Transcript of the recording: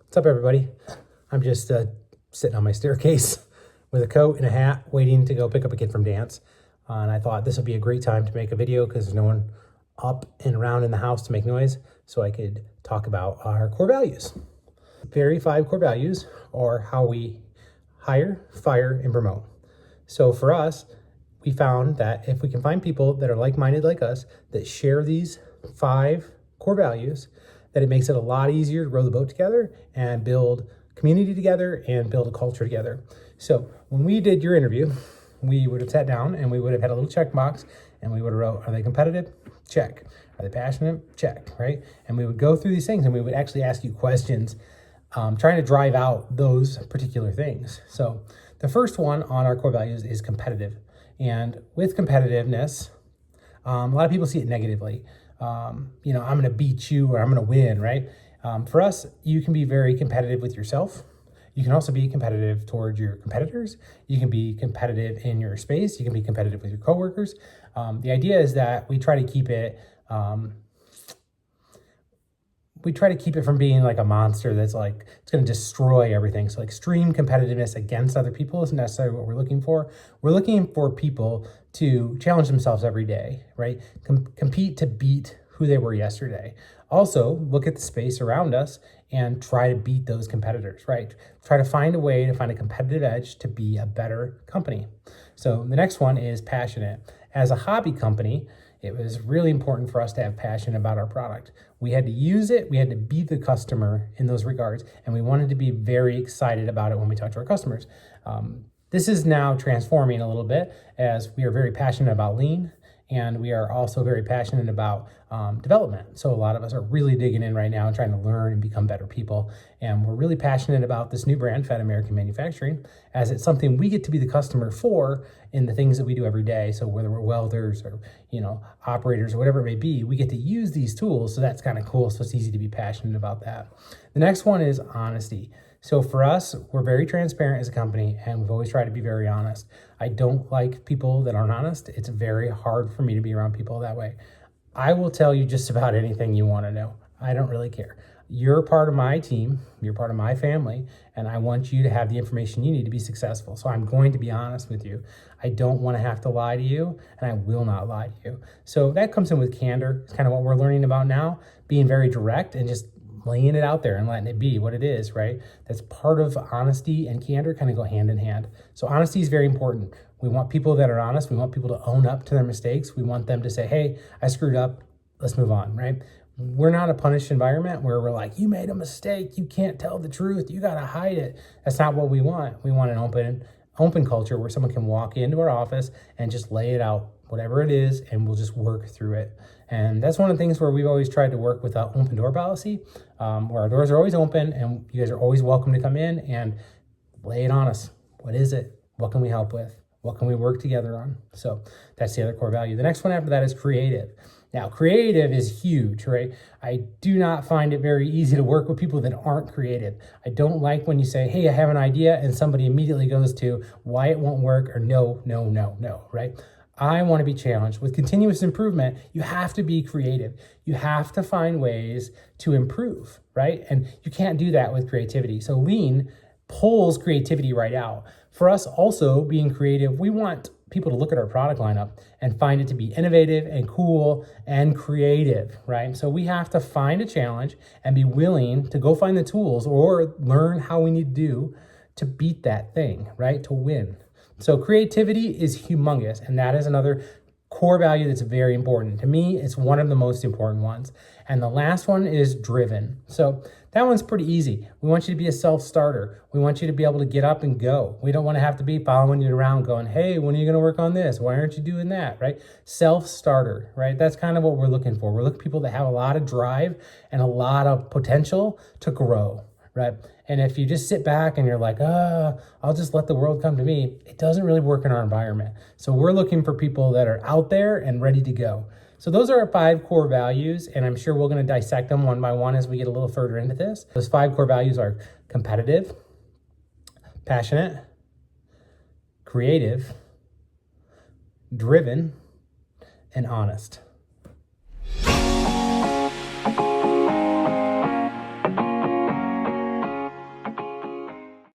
What's up, everybody? I'm just sitting on my staircase with a coat and a hat waiting to go pick up a kid from dance. And I thought this would be a great time to make a video because there's no one up and around in the house to make noise, so I could talk about our core values. Very 5 core values are how we hire, fire, and promote. So for us, we found that if we can find people that are like-minded like us, that share these 5 core values, that it makes it a lot easier to row the boat together and build community together and build a culture together. So when we did your interview, we would have sat down and we would have had a little check box and we would have wrote, are they competitive? Check. Are they passionate? Check, right? And we would go through these things and we would actually ask you questions trying to drive out those particular things. So the first one on our core values is competitive. And with competitiveness, a lot of people see it negatively. I'm going to beat you or I'm going to win, right? For us, you can be very competitive with yourself. You can also be competitive towards your competitors. You can be competitive in your space. You can be competitive with your coworkers. The idea is that we try to keep it from being like a monster that's like, it's going to destroy everything. So extreme competitiveness against other people isn't necessarily what we're looking for. We're looking for people to challenge themselves every day, right? Compete to beat who they were yesterday. Also, look at the space around us and try to beat those competitors, right? Try to find a way to find a competitive edge to be a better company. So the next one is passionate. As a hobby company, it was really important for us to have passion about our product. We had to use it, we had to be the customer in those regards, and we wanted to be very excited about it when we talk to our customers. This is now transforming a little bit as we are very passionate about lean, and we are also very passionate about development. So a lot of us are really digging in right now and trying to learn and become better people. And we're really passionate about this new brand, Fed American Manufacturing, as it's something we get to be the customer for in the things that we do every day. So whether we're welders or, operators or whatever it may be, we get to use these tools. So that's kind of cool. So it's easy to be passionate about that. The next one is honesty. So for us, we're very transparent as a company, and we've always tried to be very honest. I don't like people that aren't honest. It's very hard for me to be around people that way. I will tell you just about anything you want to know. I don't really care. You're part of my team, you're part of my family, and I want you to have the information you need to be successful. So I'm going to be honest with you. I don't want to have to lie to you, and I will not lie to you. So that comes in with candor. It's kind of what we're learning about now, being very direct and just laying it out there and letting it be what it is, right? That's part of honesty and candor kind of go hand in hand. So honesty is very important. We want people that are honest. We want people to own up to their mistakes. We want them to say, hey, I screwed up. Let's move on, right? We're not a punished environment where we're like, you made a mistake. You can't tell the truth. You got to hide it. That's not what we want. We want an open culture where someone can walk into our office and just lay it out, whatever it is, and we'll just work through it. And that's one of the things where we've always tried to work with an open door policy, where our doors are always open and you guys are always welcome to come in and lay it on us. What is it? What can we help with? What can we work together on? So that's the other core value. The next one after that is creative. Now, creative is huge, right? I do not find it very easy to work with people that aren't creative. I don't like when you say, hey, I have an idea, and somebody immediately goes to why it won't work or no, right? I want to be challenged. With continuous improvement, you have to be creative. You have to find ways to improve, right? And you can't do that with creativity. So lean pulls creativity right out. For us also being creative, we want people to look at our product lineup and find it to be innovative and cool and creative, right? So we have to find a challenge and be willing to go find the tools or learn how we need to do to beat that thing, right? To win. So creativity is humongous, and that is another core value that's very important. To me, it's one of the most important ones. And the last one is driven. So that one's pretty easy. We want you to be a self-starter. We want you to be able to get up and go. We don't want to have to be following you around going, hey, when are you going to work on this? Why aren't you doing that, right? Self-starter, right? That's kind of what we're looking for. We're looking for people that have a lot of drive and a lot of potential to grow, right? And if you just sit back and you're like, I'll just let the world come to me, it doesn't really work in our environment. So we're looking for people that are out there and ready to go. So those are our 5 core values, and I'm sure we're going to dissect them one by one as we get a little further into this. Those 5 core values are competitive, passionate, creative, driven, and honest.